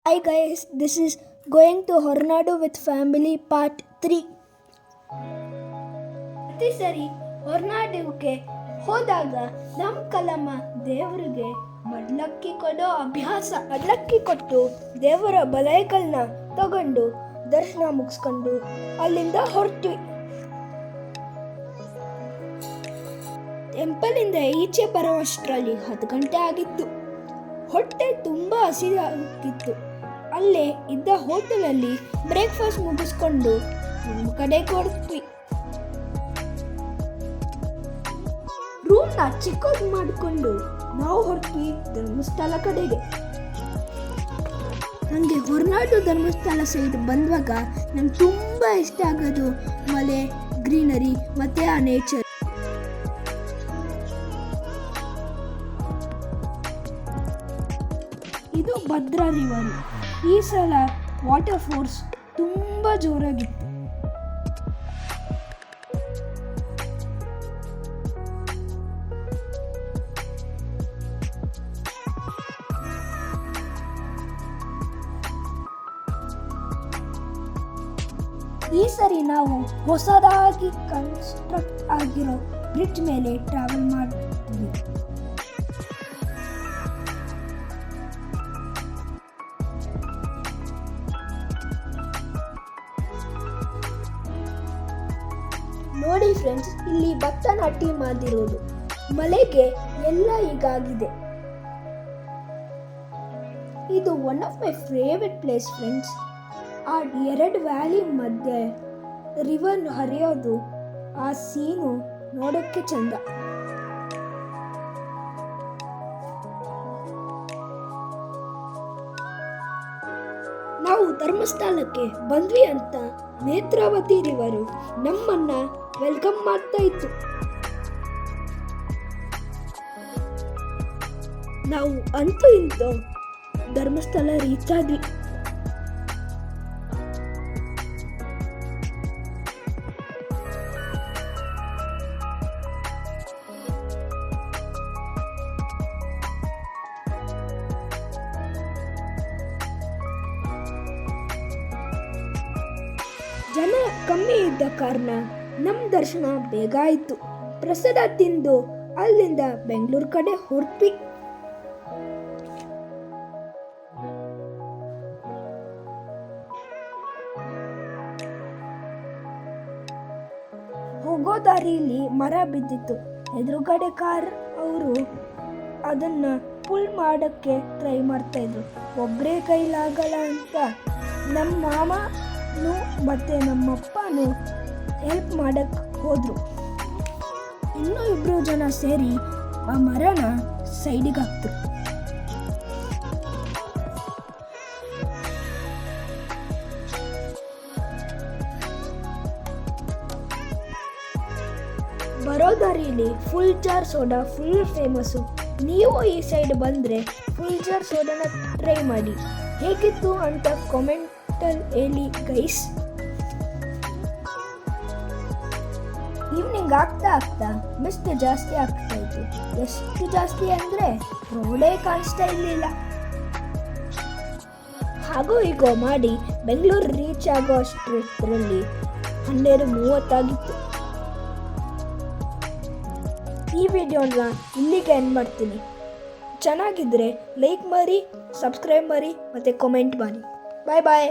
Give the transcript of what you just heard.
Hi guys, this is going to Hornadu with family part 3. ಪ್ರತಿ ಸರಿ ಹೊರನಾಡುಗೆ ಹೋದಾಗ ನಮ್ಮ ಕಲಮ್ಮ ದೇವರಿಗೆ ಮಡ್ಲಕ್ಕಿ ಕೊಡೋ ಅಭ್ಯಾಸ. ಮಡ್ಲಕ್ಕಿ ಕೊಟ್ಟು ದೇವರ ಬಲೈಗಳನ್ನ ತಗೊಂಡು ದರ್ಶನ ಮುಗಿಸ್ಕೊಂಡು ಅಲ್ಲಿಂದ ಹೊರಟ್ವಿ. ಟೆಂಪಲಿಂದ ಈಚೆ ಬರುವಷ್ಟರಲ್ಲಿ 10 ಗಂಟೆ ಆಗಿತ್ತು. ಹೊಟ್ಟೆ ತುಂಬ ಹಸಿವಾಗಿತ್ತು. ಅಲ್ಲೇ ಇದ್ದ ಹೋಟೆಲಲ್ಲಿ ಬ್ರೇಕ್ಫಾಸ್ಟ್ ಮುಗಿಸ್ಕೊಂಡು ನಮ್ಮ ಕಡೆಗೆ ಹೊರಟ್ವಿ. ರೂಮ್ನ ಚಿಕ್ಕದು ಮಾಡಿಕೊಂಡು ನಾವು ಹೊರಟ್ವಿ ಧರ್ಮಸ್ಥಳ ಕಡೆಗೆ. ನನಗೆ ಹೊರನಾಡು ಧರ್ಮಸ್ಥಳ ಸೈಡ್ ಬಂದಾಗ ನಂಗೆ ತುಂಬ ಇಷ್ಟ ಆಗೋದು ಮಲೆ, ಗ್ರೀನರಿ ಮತ್ತು ಆ ನೇಚರ್. ಇದು ಭದ್ರಾ ರಿವರ್. ಈ ಸಲ ವಾಟರ್ ಫೋರ್ಸ್ ತುಂಬ ಜೋರಾಗಿತ್ತು. ಈ ಸರಿ ನಾವು ಹೊಸದಾಗಿ ಕನ್ಸ್ಟ್ರಕ್ಟ್ ಆಗಿರೋ ಬ್ರಿಡ್ಜ್ ಮೇಲೆ ಟ್ರಾವೆಲ್ ಮಾಡ್ತೀವಿ. ನೋಡಿ ಫ್ರೆಂಡ್ಸ್, ಇಲ್ಲಿ ಭತ್ತ ನಾಟಿ ಮಾಡಿರೋದು. ಮಳೆಗೆ ಎಲ್ಲ ಹೀಗಾಗಿದೆ. ಇದು one of my favourite place friends. ಆ 2 ವ್ಯಾಲಿ ಮಧ್ಯೆ ರಿವರ್ ಹರಿಯೋದು, ಆ ಸೀನು ನೋಡೋಕ್ಕೆ ಚಂದ. ನಾವು ಧರ್ಮಸ್ಥಳಕ್ಕೆ ಬಂದ್ವಿ ಅಂತ ನೇತ್ರಾವತಿ ರಿವರು ನಮ್ಮನ್ನ ವೆಲ್ಕಮ್ ಮಾಡ್ತಾ ಇತ್ತು. ನಾವು ಅಂತೂ ಇಂತೂ ಧರ್ಮಸ್ಥಳ ರೀಚ್ ಆದ್ವಿ. ಜನ ಕಮ್ಮಿ ಇದ್ದ ಕಾರಣ ನಮ್ಮ ದರ್ಶನ ಬೇಗ ಆಯಿತು. ಪ್ರಸಾದ ತಿಂದು ಅಲ್ಲಿಂದ ಬೆಂಗಳೂರು ಕಡೆ ಹೊರಟ್ವಿ. ಹೋಗೋ ದಾರಿಯಲ್ಲಿ ಮರ ಬಿದ್ದಿತ್ತು. ಎದುರುಗಡೆ ಕಾರ್ ಅವರು ಅದನ್ನ ಪುಲ್ ಮಾಡೋಕ್ಕೆ ಟ್ರೈ ಮಾಡ್ತಾ ಇದ್ರು. ಒಬ್ಬರೇ ಕೈಲಾಗಲ್ಲ ಅಂತ ನಮ್ಮ ಮಾಮನು ಮತ್ತೆ ನಮ್ಮಪ್ಪನು ಹೆಲ್ಪ್ ಮಾಡಕ್ಕೆ ಹೋದ್ರು. ಇನ್ನೂ 2 ಜನ ಸೇರಿ ಆ ಮರನ ಸೈಡಿಗೆ ಹಾಕ್ತು. ಬರೋ ದಾರಿಯಲ್ಲಿ full jar soda full famous. ನೀವು ಈ ಸೈಡ್ ಬಂದರೆ ಫುಲ್ ಜಾರ್ ಸೋಡಾನ ಟ್ರೈ ಮಾಡಿ. ಹೇಗಿತ್ತು ಅಂತ ಕಾಮೆಂಟಲ್ಲಿ ಹೇಳಿ ಗೈಸ್. ಈವ್ನಿಂಗ್ ಆಗ್ತಾ ಮಿಸ್ಟ್ ಜಾಸ್ತಿ ಆಗ್ತಾ ಇತ್ತು. ಎಷ್ಟು ಜಾಸ್ತಿ ಅಂದರೆ ರೋಡೇ ಕಾಣಿಸ್ತಾ ಇರಲಿಲ್ಲ. ಹಾಗೂ ಹೀಗೋ ಮಾಡಿ ಬೆಂಗಳೂರು ರೀಚ್ ಆಗೋ ಅಷ್ಟರಲ್ಲಿ 12:30 ಆಗಿತ್ತು. ಈ ವಿಡಿಯೋನ ಇಲ್ಲಿಗೆ ಎಂಡ್ ಮಾಡ್ತೀನಿ. ಚೆನ್ನಾಗಿದ್ದರೆ ಲೈಕ್ ಮಾಡಿ, ಸಬ್ಸ್ಕ್ರೈಬ್ ಮಾಡಿ ಮತ್ತು ಕಾಮೆಂಟ್ ಮಾಡಿ. ಬಾಯ್ ಬಾಯ್.